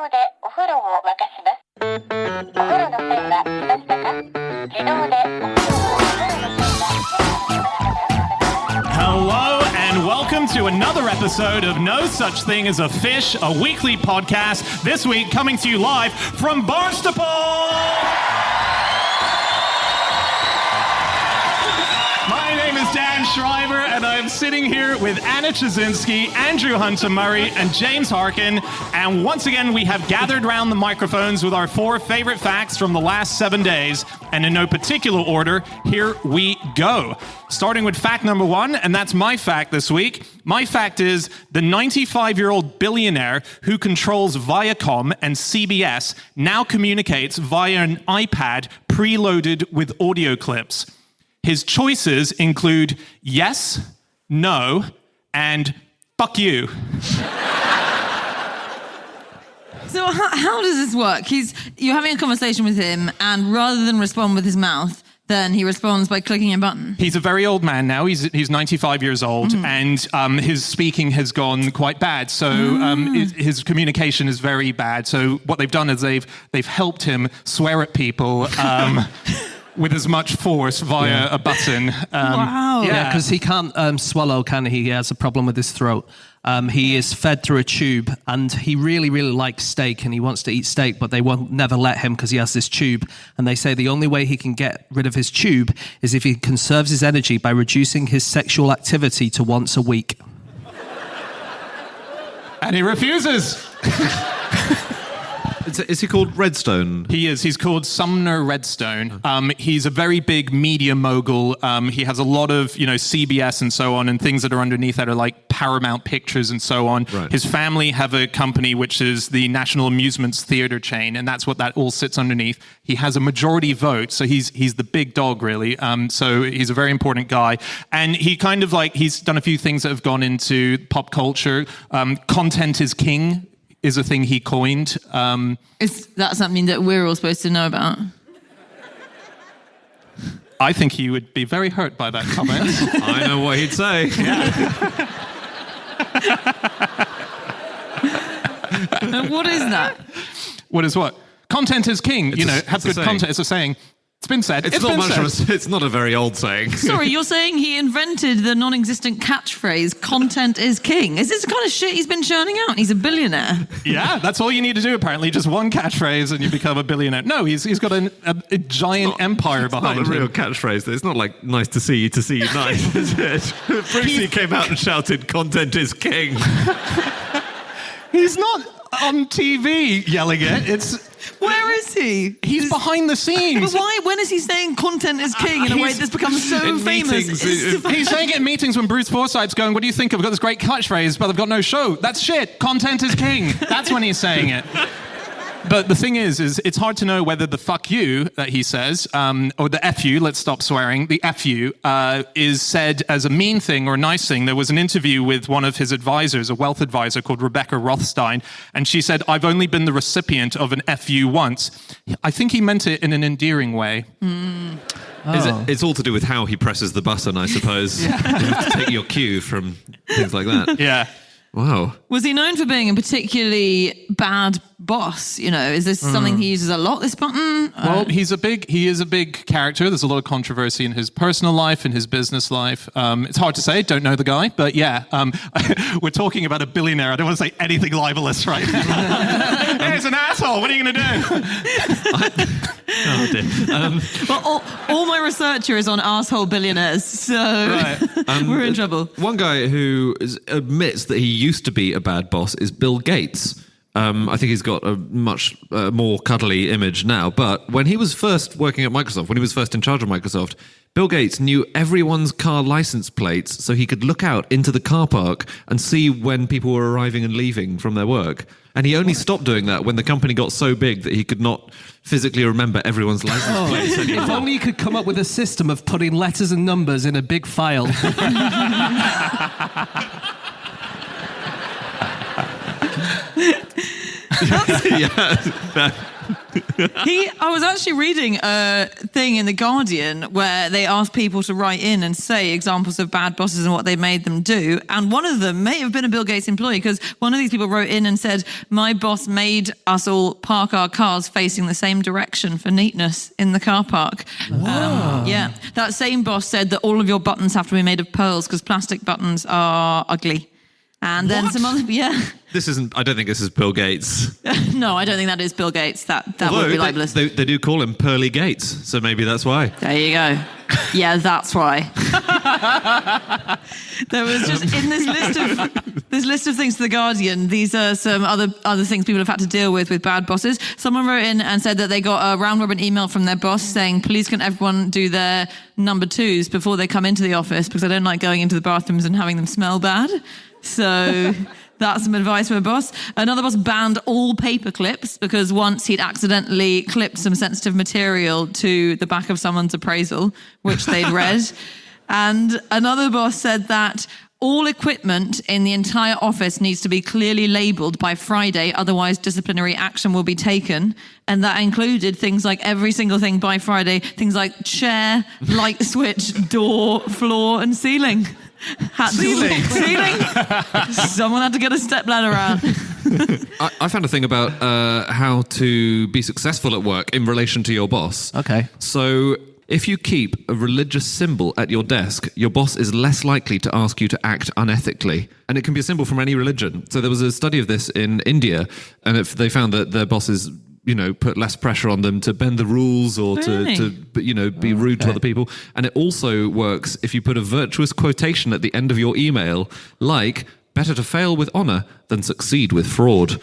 動でお風呂を沸かします。お風呂の線は来ましたか？自動でお風呂をお風呂の線は Hello and welcome to another episode of No Such Thing as a Fish, a weekly podcast. This week coming to you live from Barnstaple! My name is Dan Schreiber, and I'm sitting here with Anna Chazinski, Andrew Hunter-Murray, and James Harkin. And once again, we have gathered round the microphones with our 4 favorite facts from the last 7 days. And in no particular order, here we go. Starting with fact number 1, and that's my fact this week. My fact is the 95-year-old billionaire who controls Viacom and CBS now communicates via an iPad preloaded with audio clips. His choices include yes, no, and fuck you. So how does this work? You're having a conversation with him, and rather than respond with his mouth, then he responds by clicking a button. He's a very old man now. He's 95 years old, and his speaking has gone quite bad. So his communication is very bad. So what they've done is they've helped him swear at people. With as much force via a button. Wow. Yeah, because he can't swallow, can he? He has a problem with his throat. He is fed through a tube, and he really, really likes steak, and he wants to eat steak, but they won't never let him because he has this tube. And they say the only way he can get rid of his tube is if he conserves his energy by reducing his sexual activity to once a week. And he refuses. Is he called Redstone? He is. He's called Sumner Redstone. He's a very big media mogul. He has a lot of, CBS and so on, and things that are underneath that are like Paramount Pictures and so on. Right. His family have a company which is the National Amusements Theatre chain, and that's what that all sits underneath. He has a majority vote, so he's the big dog, really. So he's a very important guy. And he kind of he's done a few things that have gone into pop culture. Content is king is a thing he coined. Is that something that we're all supposed to know about? I think he would be very hurt by that comment. I know what he'd say. What is that? What is what? Content is king. Have good content. It's a saying. It's been said. It's not much of it's not a very old saying. Sorry, you're saying he invented the non-existent catchphrase, content is king. Is this the kind of shit he's been churning out? He's a billionaire. Yeah, that's all you need to do, apparently. Just one catchphrase and you become a billionaire. No, he's got a giant empire behind him. It's not a real catchphrase. It's not like nice to see you nice, is it? Brucey came out and shouted, content is king. He's not on TV yelling it. Where is he? He's behind the scenes. But why? When is he saying content is king in a way that's become so famous? He's saying it in meetings when Bruce Forsyth's going, what do you think? I've got this great catchphrase, but I've got no show. That's shit. Content is king. That's when he's saying it. But the thing is it's hard to know whether the fuck you that he says, or the F you, let's stop swearing, the F you, is said as a mean thing or a nice thing. There was an interview with one of his advisors, a wealth advisor called Rebecca Rothstein, and she said, I've only been the recipient of an F you once. I think he meant it in an endearing way. It's all to do with how he presses the button, I suppose. You have to take your cue from things like that. Yeah. Wow. Was he known for being a particularly bad boss? Is this something he uses a lot, this button? Well, he is a big character. There's a lot of controversy in his personal life, in his business life. It's hard to say. Don't know the guy. But yeah, we're talking about a billionaire. I don't want to say anything libelous right now. Hey, he's an asshole. What are you going to do? Oh, dear. Well, all my research here is on asshole billionaires, so we're in trouble. One guy who admits that he used to be a bad boss is Bill Gates. I think he's got a much more cuddly image now. But when he was first working at Microsoft, when he was first in charge of Microsoft, Bill Gates knew everyone's car license plates so he could look out into the car park and see when people were arriving and leaving from their work. And he only stopped doing that when the company got so big that he could not physically remember everyone's license plates anymore. If only you could come up with a system of putting letters and numbers in a big file. I was actually reading a thing in The Guardian where they asked people to write in and say examples of bad bosses and what they made them do. And one of them may have been a Bill Gates employee, because one of these people wrote in and said, my boss made us all park our cars facing the same direction for neatness in the car park. Yeah. That same boss said that all of your buttons have to be made of pearls because plastic buttons are ugly. And then some other, This isn't. I don't think this is Bill Gates. No, I don't think that is Bill Gates. That Although would be libelous. They do call him Pearly Gates, so maybe that's why. There you go. Yeah, that's why. There was just in this list of things to The Guardian. These are some other things people have had to deal with bad bosses. Someone wrote in and said that they got a round robin email from their boss saying, "Please can everyone do their number 2s before they come into the office because I don't like going into the bathrooms and having them smell bad." So that's some advice from a boss. Another boss banned all paper clips because once he'd accidentally clipped some sensitive material to the back of someone's appraisal, which they'd read. And another boss said that all equipment in the entire office needs to be clearly labelled by Friday, otherwise disciplinary action will be taken. And that included things like every single thing by Friday, things like chair, light switch, door, floor, and ceiling. Ceiling. Someone had to get a stepladder out. I found a thing about how to be successful at work in relation to your boss. Okay. So if you keep a religious symbol at your desk, your boss is less likely to ask you to act unethically. And it can be a symbol from any religion. So there was a study of this in India, and they found that their bosses, put less pressure on them to bend the rules or Really? to be rude to other people. And it also works if you put a virtuous quotation at the end of your email, like, better to fail with honor than succeed with fraud.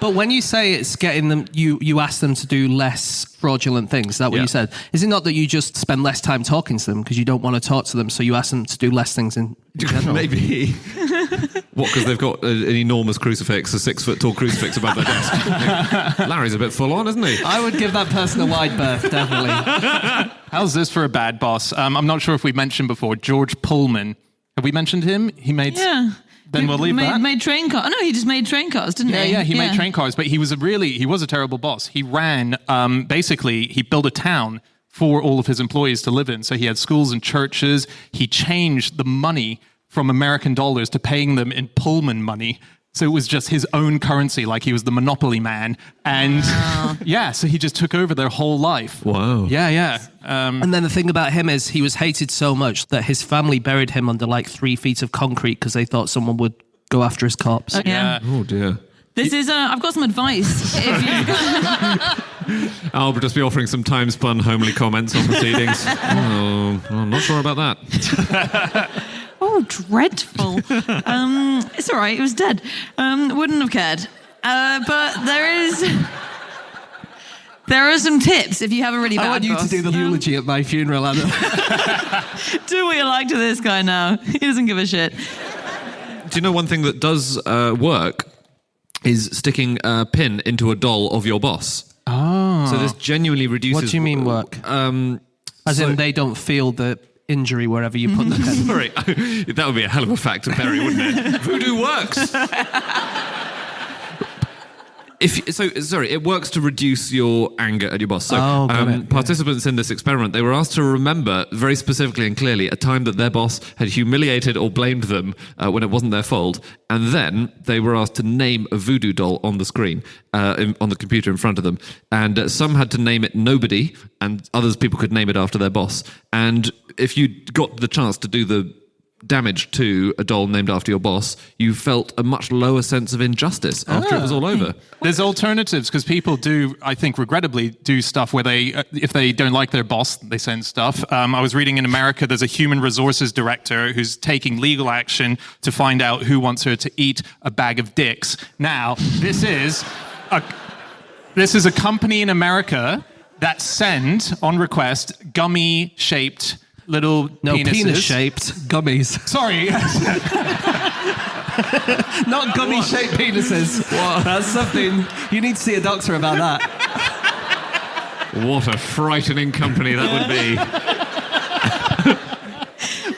But when you say it's getting them, you ask them to do less fraudulent things. Is that what you said? Is it not that you just spend less time talking to them because you don't want to talk to them, so you ask them to do less things in general? Maybe. What, because they've got an enormous crucifix, a 6-foot-tall crucifix above their desk? Larry's a bit full on, isn't he? I would give that person a wide berth, definitely. How's this for a bad boss? I'm not sure if we mentioned before, George Pullman. Have we mentioned him? He made... Yeah. Then we'll leave that. Made train cars. Oh, no, he just made train cars, didn't he? Yeah, he made train cars, but he was a terrible boss. He ran, he built a town for all of his employees to live in. So he had schools and churches. He changed the money from American dollars to paying them in Pullman money. So it was just his own currency, like he was the monopoly man. And so he just took over their whole life. Wow. Yeah. And then the thing about him is he was hated so much that his family buried him under like 3 feet of concrete because they thought someone would go after his corpse. Yeah. Oh, dear. This is, I've got some advice. I'll just be offering some time-spun homely comments on proceedings. I'm not sure about that. Oh, dreadful. It's all right, it was dead. Wouldn't have cared. But there are some tips if you have a really bad I want you boss. to do the eulogy at my funeral, Anna. Do what you like to this guy now. He doesn't give a shit. Do you know one thing that does work is sticking a pin into a doll of your boss? Oh. So this genuinely reduces... What do you mean work? As in they don't feel the injury wherever you put the pin. Sorry, that would be a hell of a fact to bury, wouldn't it? Voodoo works. It works to reduce your anger at your boss. So, participants in this experiment, they were asked to remember very specifically and clearly a time that their boss had humiliated or blamed them when it wasn't their fault, and then they were asked to name a voodoo doll on the screen, on the computer in front of them, and some had to name it Nobody, and others people could name it after their boss. And if you got the chance to do the damage to a doll named after your boss, you felt a much lower sense of injustice after it was all over. There's alternatives because people do, I think, regrettably do stuff where they, if they don't like their boss, they send stuff. I was reading in America, there's a human resources director who's taking legal action to find out who wants her to eat a bag of dicks. Now, this is a company in America that send, on request, gummy-shaped little penises. Penis-shaped gummies. Sorry. Not gummy-shaped penises. What? That's something... You need to see a doctor about that. What a frightening company that would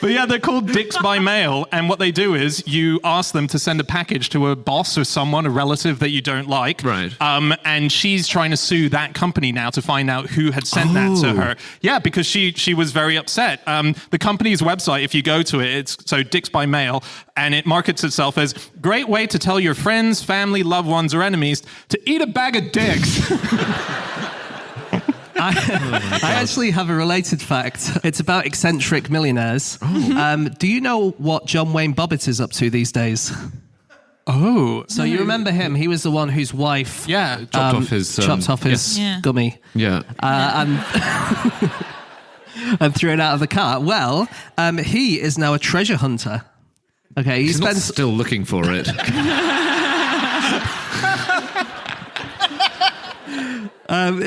be. But yeah, they're called dicks by mail. And what they do is you ask them to send a package to a boss or someone, a relative that you don't like. Right. And she's trying to sue that company now to find out who had sent that to her. Yeah, because she was very upset. The company's website, if you go to it, it's so dicks by mail, and it markets itself as great way to tell your friends, family, loved ones, or enemies to eat a bag of dicks. I actually have a related fact. It's about eccentric millionaires. Do you know what John Wayne Bobbitt is up to these days? Oh. So you remember him? He was the one whose wife Yeah. chopped off his gummy. Yeah. And threw it out of the car. Well, he is now a treasure hunter. Okay, He's not still looking for it.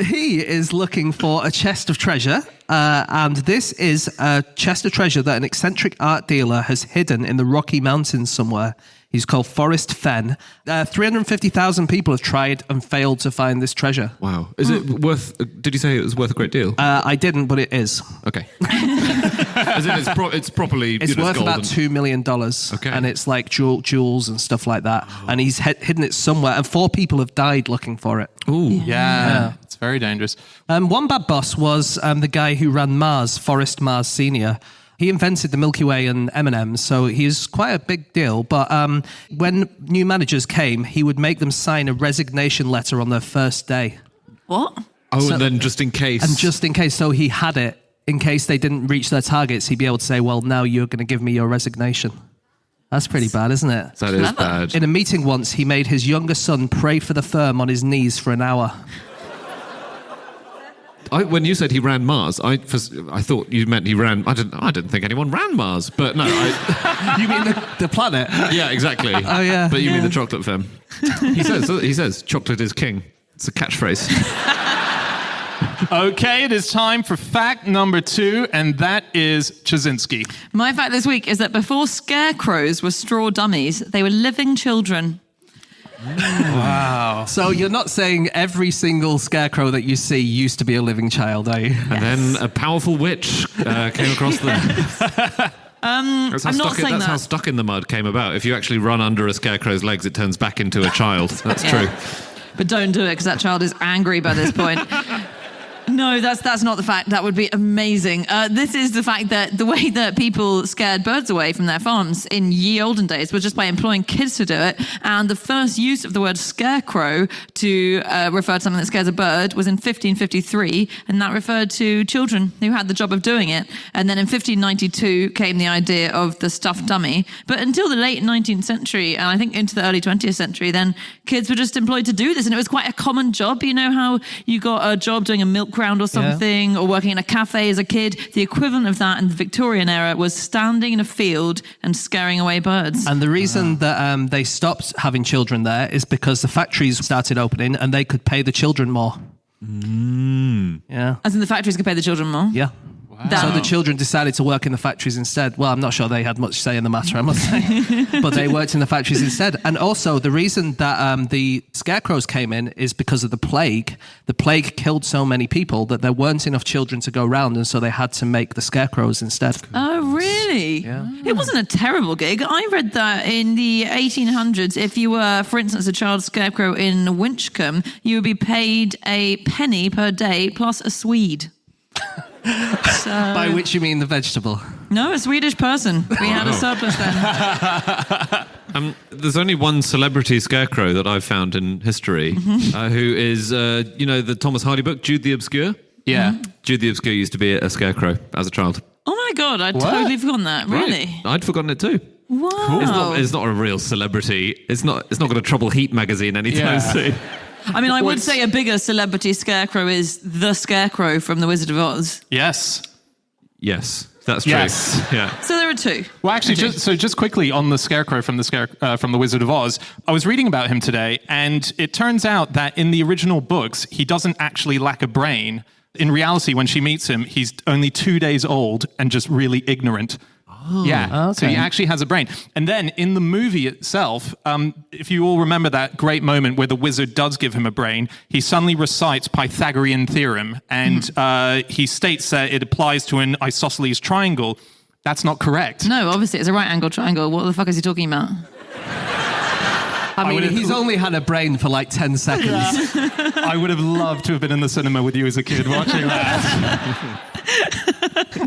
He is looking for a chest of treasure, and this is a chest of treasure that an eccentric art dealer has hidden in the Rocky Mountains somewhere. He's called Forrest Fenn. 350,000 people have tried and failed to find this treasure. Wow. Is it worth... Did you say it was worth a great deal? I didn't, but it is. Okay. As in it's properly... It's worth about $2 million. Okay. And it's like jewels and stuff like that. Oh. And he's hidden it somewhere, and 4 people have died looking for it. Ooh. Yeah. It's very dangerous. One bad boss was the guy who ran Mars, Forrest Mars Sr. He invented the Milky Way and M&Ms, so he's quite a big deal. But when new managers came, he would make them sign a resignation letter on their first day. What? Oh, and then just in case. And just in case, so he had it. In case they didn't reach their targets, he'd be able to say, well, now you're going to give me your resignation. That's pretty bad, isn't it? That is bad. In a meeting once, he made his younger son pray for the firm on his knees for an hour. When you said he ran Mars, I thought you meant he ran... I didn't think anyone ran Mars, but no. You mean the planet? Yeah, exactly. Oh, yeah. But you mean the chocolate firm. He says, chocolate is king. It's a catchphrase. Okay, it is time for fact number 2, and that is Chazinski. My fact this week is that before scarecrows were straw dummies, they were living children. Wow. So you're not saying every single scarecrow that you see used to be a living child, are you? And then a powerful witch came across them. I'm not saying that's how Stuck in the Mud came about. If you actually run under a scarecrow's legs, it turns back into a child. That's true. But don't do it because that child is angry by this point. No, that's not the fact. That would be amazing. This is the fact that the way that people scared birds away from their farms in ye olden days was just by employing kids to do it. And the first use of the word scarecrow to refer to something that scares a bird was in 1553, and that referred to children who had the job of doing it. And then in 1592 came the idea of the stuffed dummy. But until the late 19th century, and I think into the early 20th century, then kids were just employed to do this. And it was quite a common job. You know how you got a job doing a milk round or something, or working in a cafe as a kid? The equivalent of that in the Victorian era was standing in a field and scaring away birds. And the reason that they stopped having children there is because the factories started opening and they could pay the children more. Yeah. As in the factories could pay the children more? Yeah. Wow. So the children decided to work in the factories instead. Well, I'm not sure they had much say in the matter, I must say. But they worked in the factories instead. And also, the reason that the scarecrows came in is because of the plague. The plague killed so many people that there weren't enough children to go around, and so they had to make the scarecrows instead. Oh, really? Yeah. It wasn't a terrible gig. I read that in the 1800s, if you were, for instance, a child scarecrow in Winchcombe, you would be paid a penny per day plus a Swede. So, By which you mean the vegetable? No, a Swedish person. We had a surplus then. There's only one celebrity scarecrow that I've found in history, who is, the Thomas Hardy book, Jude the Obscure? Yeah. Jude the Obscure used to be a scarecrow as a child. Oh my God, I'd totally forgotten that. Really? Right. I'd forgotten it too. Wow. It's not a real celebrity. It's not going to trouble Heat magazine anytime soon. I mean, I would say a bigger celebrity scarecrow is the Scarecrow from The Wizard of Oz. Yes. Yes, that's true. Yes. Yeah. So there are 2. Well, actually, just quickly on the Scarecrow from the Wizard of Oz, I was reading about him today, and it turns out that in the original books, he doesn't actually lack a brain. In reality, when she meets him, he's only 2 days old and just really ignorant. Yeah, okay. So he actually has a brain. And then in the movie itself, if you all remember that great moment where the wizard does give him a brain, he suddenly recites Pythagorean theorem, and he states that it applies to an isosceles triangle. That's not correct. No, obviously it's a right angle triangle. What the fuck is he talking about? I mean, he's only had a brain for like 10 seconds. I would have loved to have been in the cinema with you as a kid watching that.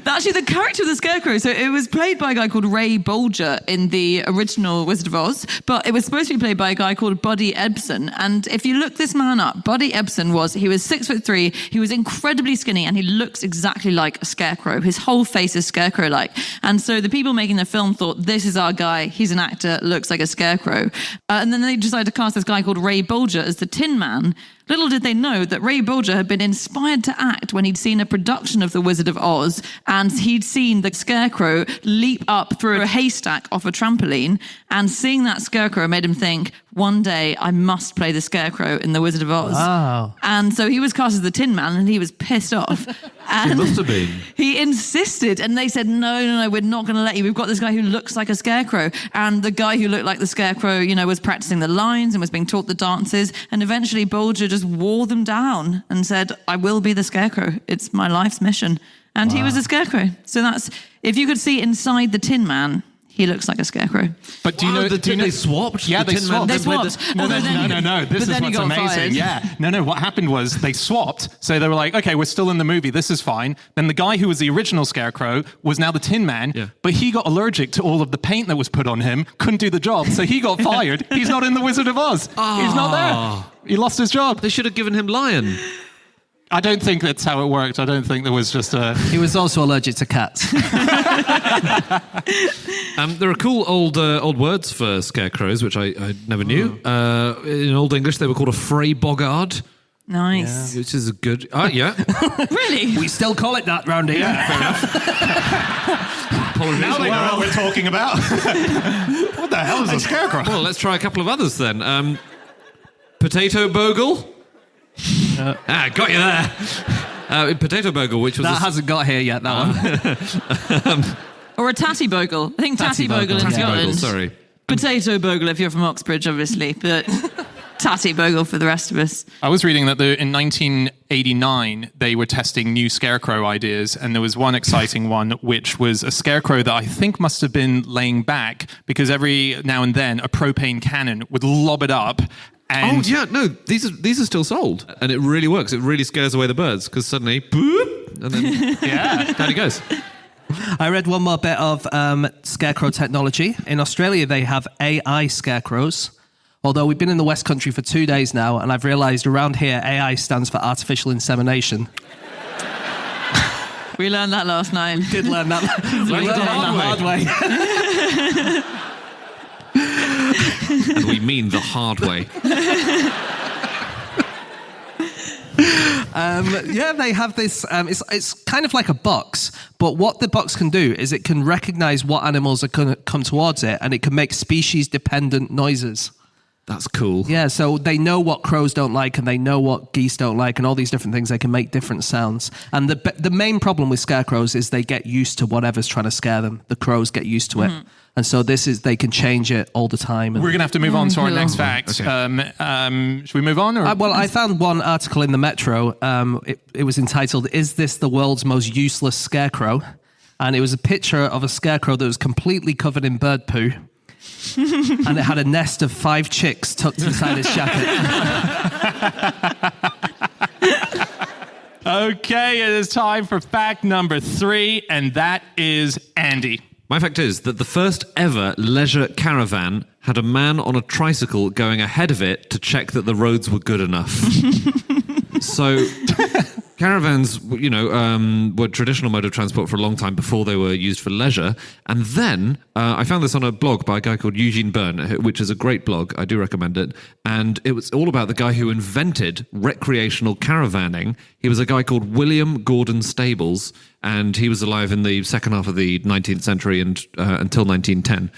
Actually, the character of the Scarecrow, so it was played by a guy called Ray Bolger in the original Wizard of Oz, but it was supposed to be played by a guy called Buddy Ebsen. And if you look this man up, Buddy Ebsen he was 6'3", he was incredibly skinny, and he looks exactly like a scarecrow. His whole face is scarecrow-like. And so the people making the film thought, this is our guy, he's an actor, looks like a scarecrow. And then they decided to cast this guy called Ray Bolger as the Tin Man. Little did they know that Ray Bolger had been inspired to act when he'd seen a production of The Wizard of Oz, and he'd seen the Scarecrow leap up through a haystack off a trampoline, and seeing that Scarecrow made him think, one day I must play the Scarecrow in The Wizard of Oz. Wow. And so he was cast as the Tin Man, and he was pissed off. And He must have been. he insisted, and they said, no, we're not going to let you. We've got this guy who looks like a scarecrow. And the guy who looked like the scarecrow, was practicing the lines and was being taught the dances. And eventually Bolger just wore them down and said, I will be the scarecrow. It's my life's mission. And he was a scarecrow. So that's, if you could see inside the Tin Man, he looks like a scarecrow. But do you know they swapped? Yeah, The they Tin Man swapped. They swapped. No. But This is then he what's got amazing. fired. Yeah. No. What happened was they swapped. So they were like, okay, we're still in the movie. This is fine. Then the guy who was the original Scarecrow was now the Tin Man. Yeah. But he got allergic to all of the paint that was put on him. Couldn't do the job. So he got fired. He's not in the Wizard of Oz. He's not there. He lost his job. They should have given him Lion. I don't think that's how it worked. I don't think there was just a... He was also allergic to cats. There are cool old words for scarecrows, which I never knew. In Old English, they were called a Frey boggard, Nice. which is a good... yeah. Really? We still call it that round here. Apologies. Now they know what we're talking about. What the hell is a scarecrow? Well, let's try a couple of others then. Potato bogle. Got you there. Potato bogle, which was... That hasn't got here yet, that one. Or a tatty bogle. I think tatty bogle in Tatty Scotland. bogle, sorry. Potato bogle if you're from Oxbridge, obviously, but tatty bogle for the rest of us. I was reading that in 1989, they were testing new scarecrow ideas, and there was one exciting one, which was a scarecrow that I think must have been laying back, because every now and then a propane cannon would lob it up. And these are still sold, and it really works. It really scares away the birds, because suddenly, boop, and then down he goes. I read one more bit of scarecrow technology. In Australia, they have AI scarecrows. Although we've been in the West Country for 2 days now, and I've realised around here, AI stands for artificial insemination. We learned that last night. Did learn that. We learned that the hard way. And we mean the hard way. They have this. It's kind of like a box, but what the box can do is it can recognize what animals are going to come towards it, and it can make species-dependent noises. That's cool. Yeah, so they know what crows don't like, and they know what geese don't like, and all these different things. They can make different sounds. And the main problem with scarecrows is they get used to whatever's trying to scare them. The crows get used to it. And so they can change it all the time. we're going to have to move on to our next fact. Okay. Should we move on? Or? I found one article in the Metro. It was entitled, "Is This the World's Most Useless Scarecrow?" And it was a picture of a scarecrow that was completely covered in bird poo. And it had a nest of 5 chicks tucked inside his jacket. Okay, it is time for fact number 3, and that is Andy. My fact is that the first ever leisure caravan had a man on a tricycle going ahead of it to check that the roads were good enough. So caravans, were traditional mode of transport for a long time before they were used for leisure. And then I found this on a blog by a guy called Eugene Byrne, which is a great blog. I do recommend it. And it was all about the guy who invented recreational caravanning. He was a guy called William Gordon Stables, and he was alive in the second half of the 19th century and until 1910.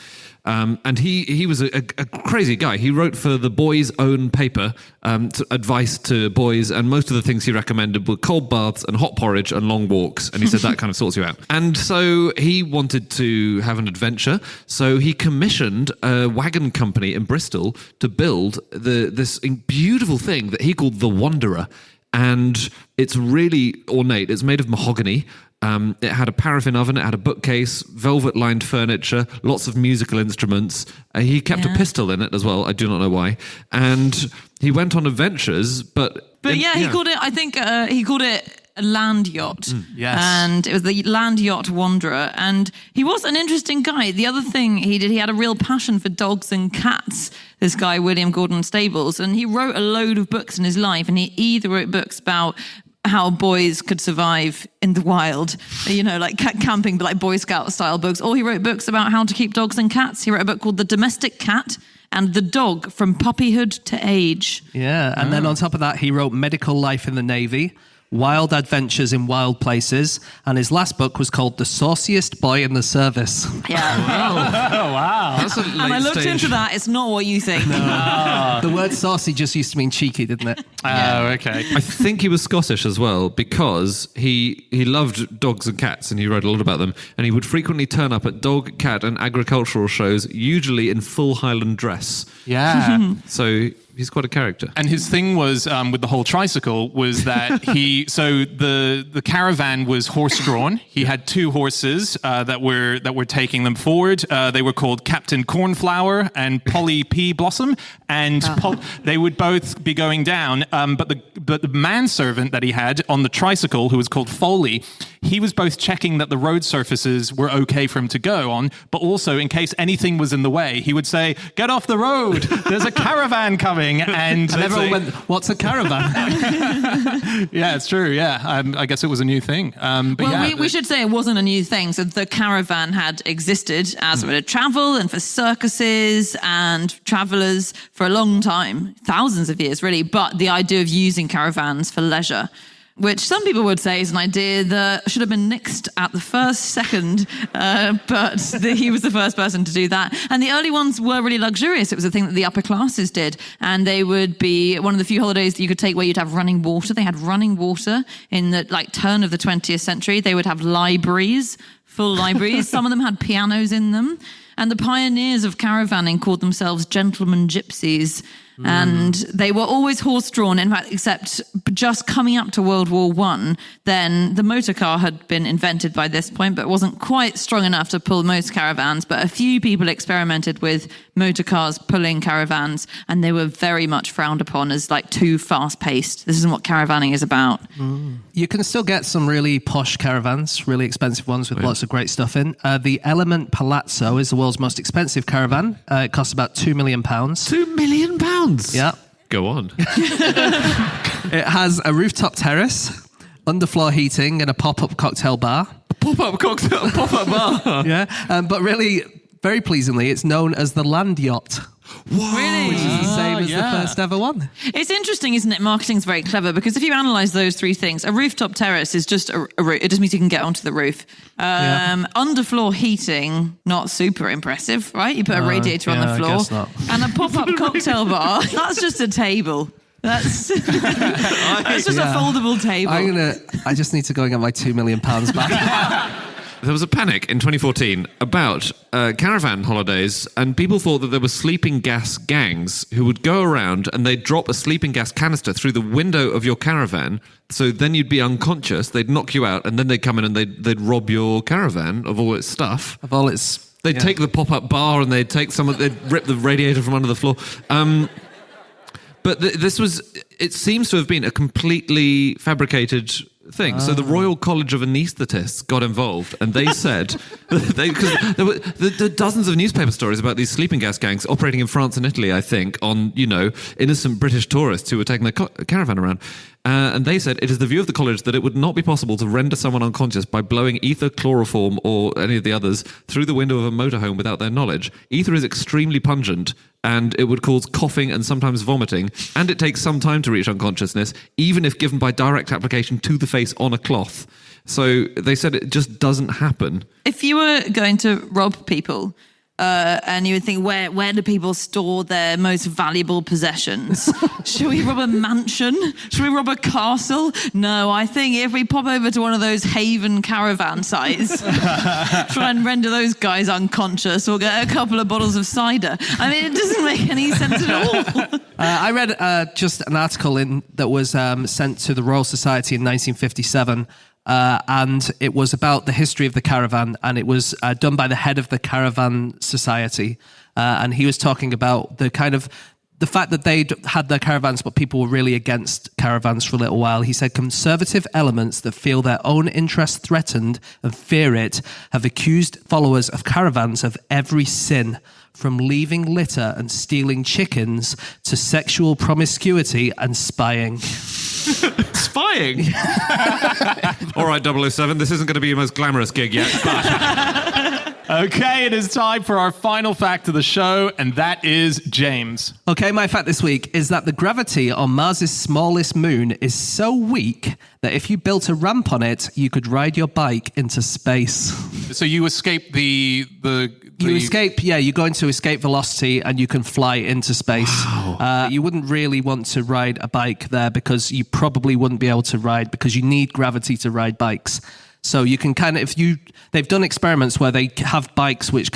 And he was a crazy guy. He wrote for the boys' own paper advice to boys, and most of the things he recommended were cold baths and hot porridge and long walks. And he said that kind of sorts you out. And so he wanted to have an adventure. So he commissioned a wagon company in Bristol to build this beautiful thing that he called the Wanderer. And it's really ornate. It's made of mahogany. It had a paraffin oven. It had a bookcase, velvet-lined furniture, lots of musical instruments. He kept a pistol in it as well. I do not know why. And he went on adventures, but he called it. I think he called it a land yacht. Yes. And it was the Land Yacht Wanderer. And he was an interesting guy. The other thing he did, he had a real passion for dogs and cats, this guy, William Gordon Stables. And he wrote a load of books in his life. And he either wrote books about how boys could survive in the wild, like camping, but like Boy Scout style books. Or he wrote books about how to keep dogs and cats. He wrote a book called The Domestic Cat and The Dog from Puppyhood to Age. Yeah, and then on top of that, he wrote Medical Life in the Navy, Wild Adventures in Wild Places, and his last book was called The Sauciest Boy in the Service. Yeah. Oh, wow. that's a late And I looked stage. into that. It's not what you think. The word saucy just used to mean cheeky, didn't it? Oh, okay. I think he was Scottish as well because he loved dogs and cats and he wrote a lot about them, and he would frequently turn up at dog, cat and agricultural shows, usually in full Highland dress. Yeah. So he's quite a character. And his thing was with the whole tricycle was that the caravan was horse-drawn. He had 2 horses that were taking them forward. They were called Captain Cornflower and Polly Pea Blossom, and they would both be going down. But the manservant that he had on the tricycle, who was called Foley, he was both checking that the road surfaces were okay for him to go on, but also in case anything was in the way, he would say, "Get off the road! There's a caravan coming." And everyone went, "What's a caravan?" Yeah, it's true. Yeah, I guess it was a new thing. We should say it wasn't a new thing. So the caravan had existed as a bit of travel and for circuses and travellers for a long time, thousands of years really. But the idea of using caravans for leisure, which some people would say is an idea that should have been nixed at the first second, but he was the first person to do that. And the early ones were really luxurious. It was a thing that the upper classes did. And they would be one of the few holidays that you could take where you'd have running water. They had running water in the turn of the 20th century. They would have libraries, full libraries. Some of them had pianos in them. And the pioneers of caravanning called themselves gentlemen gypsies. And they were always horse-drawn, in fact, except just coming up to World War I, then the motor car had been invented by this point, but wasn't quite strong enough to pull most caravans. But a few people experimented with motor cars pulling caravans, and they were very much frowned upon as too fast-paced. This isn't what caravanning is about. You can still get some really posh caravans, really expensive ones with lots of great stuff in. The Element Palazzo is the world's most expensive caravan. It costs about £2 million. £2 million? Yeah. Go on. It has a rooftop terrace, underfloor heating, and a pop-up cocktail bar. Pop-up bar. Yeah. But really, very pleasingly, it's known as the Land Yacht. Wow. Really? Which is the same as the first ever one. It's interesting, isn't it? Marketing's very clever because if you analyse those 3 things, a rooftop terrace is just a roof. It just means you can get onto the roof. Underfloor heating, not super impressive, right? You put a radiator on the I floor. guess not. And a pop-up cocktail bar, that's just a table. That's just a foldable table. I just need to go and get my £2 million back. There was a panic in 2014 about caravan holidays, and people thought that there were sleeping gas gangs who would go around and they'd drop a sleeping gas canister through the window of your caravan. So then you'd be unconscious, they'd knock you out, and then they'd come in and they'd rob your caravan of all its stuff. They'd take the pop-up bar and they'd rip the radiator from under the floor. But it seems to have been a completely fabricated thing. So the Royal College of Anaesthetists got involved, and they said because there were dozens of newspaper stories about these sleeping gas gangs operating in France and Italy, I think, on innocent British tourists who were taking their caravan around. And they said it is the view of the college that it would not be possible to render someone unconscious by blowing ether, chloroform, or any of the others through the window of a motorhome without their knowledge. Ether is extremely pungent, and it would cause coughing and sometimes vomiting, and it takes some time to reach unconsciousness, even if given by direct application to the face on a cloth. So they said it just doesn't happen. If you were going to rob people, and you would think, where do people store their most valuable possessions? Should we rob a mansion? Should we rob a castle? No, I think if we pop over to one of those haven caravan sites, try and render those guys unconscious, or get a couple of bottles of cider. I mean, it doesn't make any sense at all. I read just an article that was sent to the Royal Society in 1957 and it was about the history of the caravan, and it was done by the head of the Caravan Society, and he was talking about the fact that they'd had their caravans, but people were really against caravans for a little while. He said, conservative elements that feel their own interests threatened and fear it have accused followers of caravans of every sin, from leaving litter and stealing chickens to sexual promiscuity and spying. Spying? All right, 007, this isn't going to be your most glamorous gig yet, but... Okay, it is time for our final fact of the show, and that is James. Okay, my fact this week is that the gravity on Mars's smallest moon is so weak that if you built a ramp on it, you could ride your bike into space. So you escape the You're going to escape velocity and you can fly into space. Wow. You wouldn't really want to ride a bike there because you probably wouldn't be able to ride because you need gravity to ride bikes. So you can they've done experiments where they have bikes which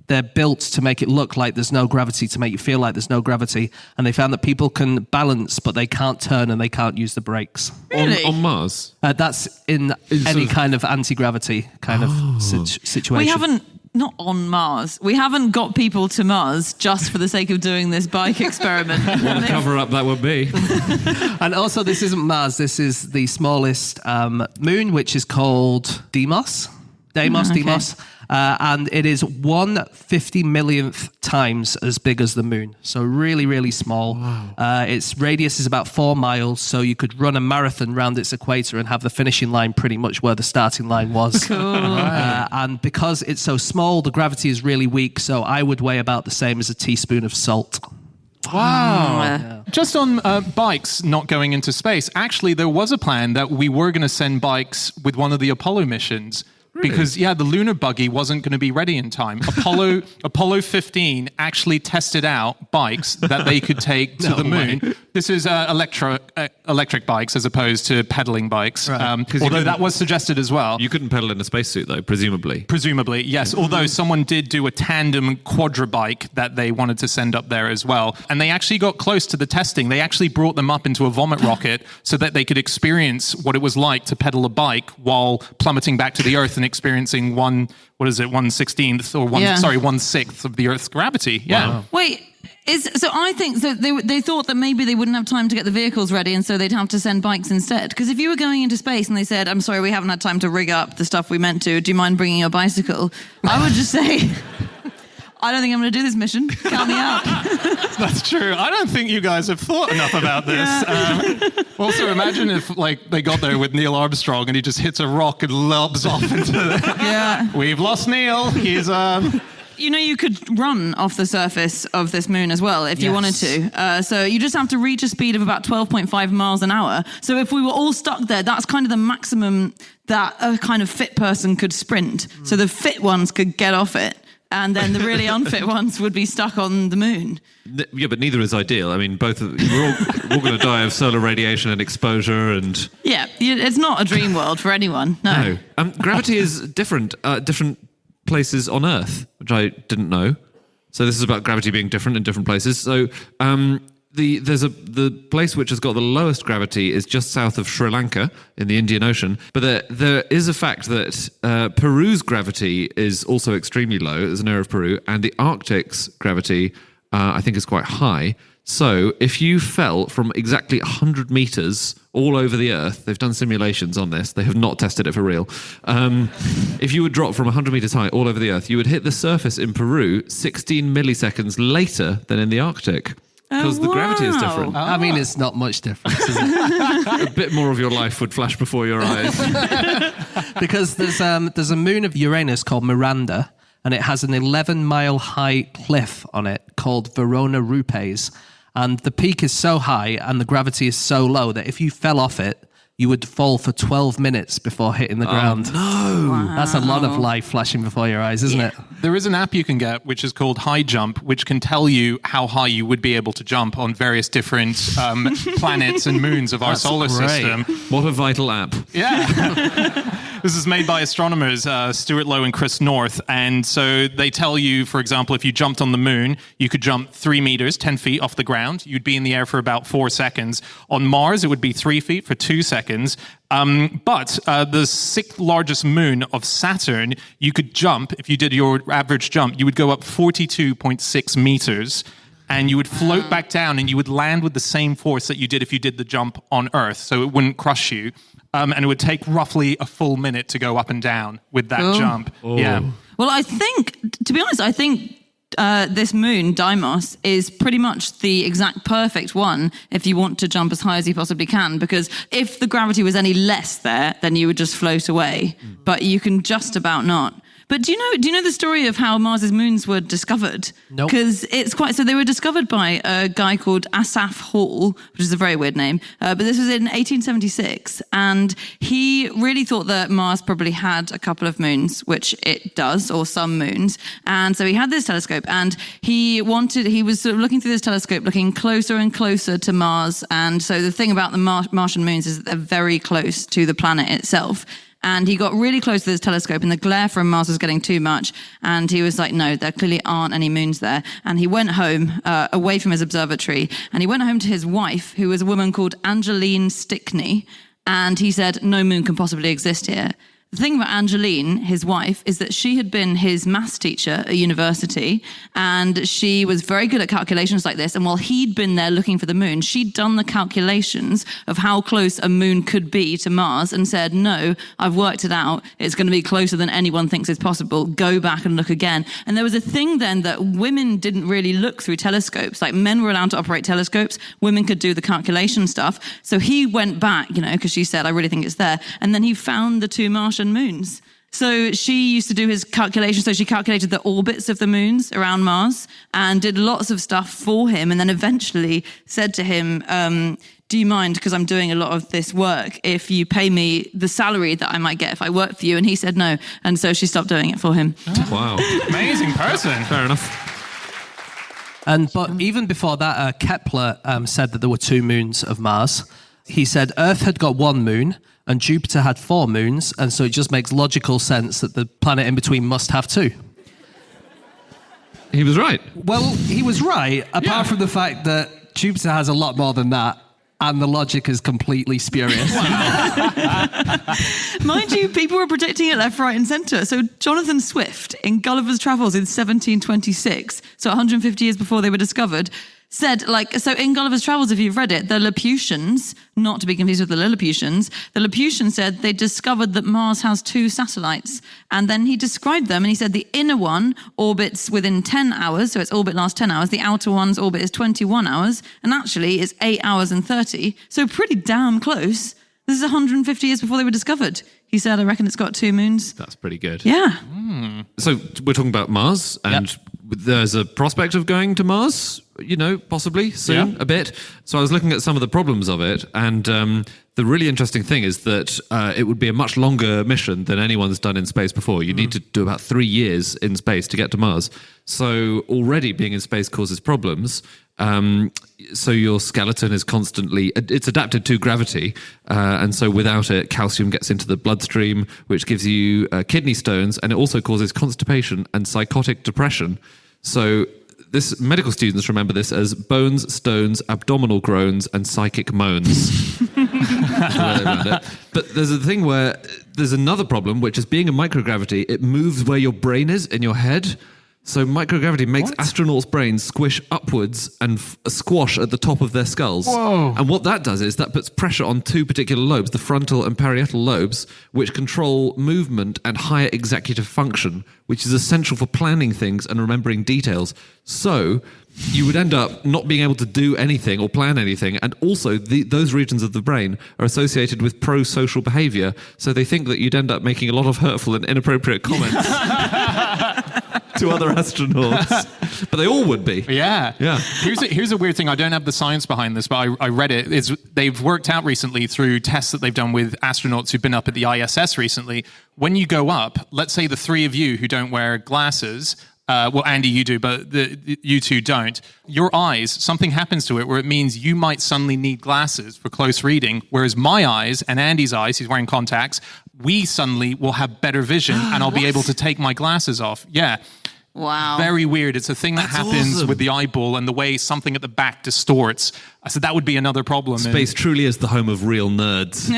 they're built to make it look like there's no gravity, to make you feel like there's no gravity. And they found that people can balance, but they can't turn and they can't use the brakes. Really? On Mars? That's in any kind of anti-gravity situation. We haven't, not on Mars, we haven't got people to Mars just for the sake of doing this bike experiment. What a cover-up that would be. And also, this isn't Mars. This is the smallest moon, which is called Deimos. Deimos. And it is 1/50 millionth times as big as the moon. So really, really small. Wow. Its radius is about 4 miles, so you could run a marathon round its equator and have the finishing line pretty much where the starting line was. Cool. And because it's so small, the gravity is really weak, so I would weigh about the same as a teaspoon of salt. Wow. Yeah. Just on bikes not going into space, actually there was a plan that we were going to send bikes with one of the Apollo missions. Really? Because, the lunar buggy wasn't going to be ready in time. Apollo 15 actually tested out bikes that they could take to the moon. Way. This is electric bikes as opposed to pedaling bikes, Right. although that was suggested as well. You couldn't pedal in a spacesuit, though, presumably. Presumably, yes. Although someone did do a tandem quadra bike that they wanted to send up there as well. And they actually got close to the testing. They actually brought them up into a vomit rocket so that they could experience what it was like to pedal a bike while plummeting back to the Earth and experiencing 1/16th or 1/6 of the Earth's gravity. Yeah. Wow. Wait, I think so they thought that maybe they wouldn't have time to get the vehicles ready, and so they'd have to send bikes instead. Because if you were going into space and they said, I'm sorry, we haven't had time to rig up the stuff we meant to, do you mind bringing your bicycle? I would just say, I don't think I'm going to do this mission. Count me out. That's true. I don't think you guys have thought enough about this. Also, imagine if they got there with Neil Armstrong and he just hits a rock and lobs off into the... Yeah. We've lost Neil. He's... You could run off the surface of this moon as well if you wanted to. So you just have to reach a speed of about 12.5 miles an hour. So if we were all stuck there, that's kind of the maximum that a kind of fit person could sprint. So the fit ones could get off it, and then the really unfit ones would be stuck on the moon. Yeah, but neither is ideal. I mean, we're all going to die of solar radiation and exposure and... Yeah, it's not a dream world for anyone. No. Gravity is different places on Earth, which I didn't know. So this is about gravity being different in different places. So the place which has got the lowest gravity is just south of Sri Lanka in the Indian Ocean. But there is a fact that Peru's gravity is also extremely low. There's an area of Peru, and the Arctic's gravity I think is quite high. So if you fell from exactly 100 meters all over the Earth, they've done simulations on this, they have not tested it for real. If you would drop from 100 meters high all over the Earth, you would hit the surface in Peru 16 milliseconds later than in the Arctic. Because the gravity is different. I mean, it's not much difference, is it? A bit more of your life would flash before your eyes. Because there's a moon of Uranus called Miranda, and it has an 11-mile high cliff on it called Verona Rupes. And the peak is so high and the gravity is so low that if you fell off it, you would fall for 12 minutes before hitting the ground. No! Wow. That's a lot of life flashing before your eyes, isn't it? There is an app you can get which is called High Jump, which can tell you how high you would be able to jump on various different planets and moons of our solar system. What a vital app. Yeah. This is made by astronomers Stuart Lowe and Chris North. And so they tell you, for example, if you jumped on the moon, you could jump 3 meters, 10 feet off the ground. You'd be in the air for about 4 seconds. On Mars, it would be 3 feet for 2 seconds. seconds. But the sixth largest moon of Saturn, you could jump, if you did your average jump, you would go up 42.6 meters. And you would float back down and you would land with the same force that you did if you did the jump on Earth. So it wouldn't crush you. And it would take roughly a full minute to go up and down with that jump. Oh. Yeah. Well, I think, to be honest, this moon, Deimos, is pretty much the exact perfect one if you want to jump as high as you possibly can, because if the gravity was any less there, then you would just float away. But you can just about not. But do you know the story of how Mars's moons were discovered? Nope. Because so they were discovered by a guy called Asaph Hall, which is a very weird name. But this was in 1876, and he really thought that Mars probably had a couple of moons, which it does, or some moons. And so he had this telescope, and he was sort of looking through this telescope, looking closer and closer to Mars. And so the thing about the Martian moons is that they're very close to the planet itself. And he got really close to this telescope, and the glare from Mars was getting too much. And he was like, no, there clearly aren't any moons there. And he went home, away from his observatory, and he went home to his wife, who was a woman called Angeline Stickney. And he said, no moon can possibly exist here. The thing about Angeline, his wife, is that she had been his maths teacher at university, and she was very good at calculations like this. And while he'd been there looking for the moon, she'd done the calculations of how close a moon could be to Mars and said, no, I've worked it out. It's going to be closer than anyone thinks is possible. Go back and look again. And there was a thing then that women didn't really look through telescopes. Like, men were allowed to operate telescopes. Women could do the calculation stuff. So he went back, because she said, I really think it's there. And then he found the two Martian moons. So she used to do his calculations. So she calculated the orbits of the moons around Mars and did lots of stuff for him. And then eventually said to him, do you mind, because I'm doing a lot of this work, if you pay me the salary that I might get if I work for you? And he said no. And so she stopped doing it for him. Wow. Amazing person. Fair enough. But even before that, Kepler said that there were two moons of Mars. He said Earth had got one moon and Jupiter had 4 moons, and so it just makes logical sense that the planet in between must have 2. He was right. Well, he was right, apart from the fact that Jupiter has a lot more than that, and the logic is completely spurious. Mind you, people were predicting it left, right and centre. So Jonathan Swift in Gulliver's Travels in 1726, so 150 years before they were discovered, said, so in Gulliver's Travels, if you've read it, the Laputians, not to be confused with the Lilliputians, the Laputians said they discovered that Mars has 2 satellites. And then he described them, and he said the inner one orbits within 10 hours, so its orbit lasts 10 hours. The outer one's orbit is 21 hours, and actually it's 8 hours and 30. So pretty damn close. This is 150 years before they were discovered. He said, I reckon it's got 2 moons. That's pretty good. Yeah. So we're talking about Mars, and there's a prospect of going to Mars, possibly soon, a bit. So I was looking at some of the problems of it, and the really interesting thing is that it would be a much longer mission than anyone's done in space before. You need to do about 3 years in space to get to Mars. So already being in space causes problems. So your skeleton is it's adapted to gravity. And so without it, calcium gets into the bloodstream, which gives you kidney stones, and it also causes constipation and psychotic depression. So medical students remember this as bones, stones, abdominal groans, and psychic moans. But there's a thing where there's another problem, which is being in microgravity, it moves where your brain is in your head. So microgravity makes astronauts' brains squish upwards and squash at the top of their skulls. Whoa. And what that does is that puts pressure on 2 particular lobes, the frontal and parietal lobes, which control movement and higher executive function, which is essential for planning things and remembering details. So you would end up not being able to do anything or plan anything. And also those regions of the brain are associated with pro-social behavior. So they think that you'd end up making a lot of hurtful and inappropriate comments to other astronauts. But they all would be. Yeah. Yeah. Here's a weird thing. I don't have the science behind this, but I read it. They've worked out recently through tests that they've done with astronauts who've been up at the ISS recently. When you go up, let's say the 3 of you who don't wear glasses, well, Andy, you do, but you two don't. Your eyes, something happens to it where it means you might suddenly need glasses for close reading, whereas my eyes and Andy's eyes, he's wearing contacts, we suddenly will have better vision and I'll be able to take my glasses off. Yeah. Wow. Very weird. It's a thing that happens awesome. with the eyeball and the way something at the back distorts. I said that would be another problem. Space truly is the home of real nerds.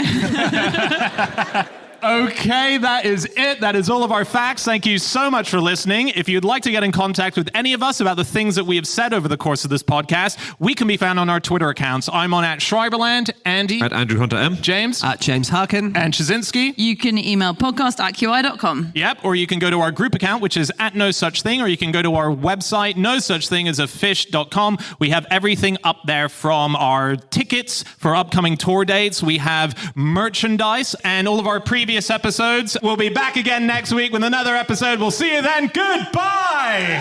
Okay, that is it. That is all of our facts. Thank you so much for listening. If you'd like to get in contact with any of us about the things that we have said over the course of this podcast, we can be found on our Twitter accounts. I'm on @Schreiberland, Andy, At Andrew Hunter M. James, At James Harkin. and Chazinski. You can email podcast@qi.com. Yep, or you can go to our group account, which is @NoSuchThing, or you can go to our website, nosuchthingasafish.com. We have everything up there from our tickets for upcoming tour dates. We have merchandise and all of our previous episodes. We'll be back again next week with another episode. We'll see you then. Goodbye!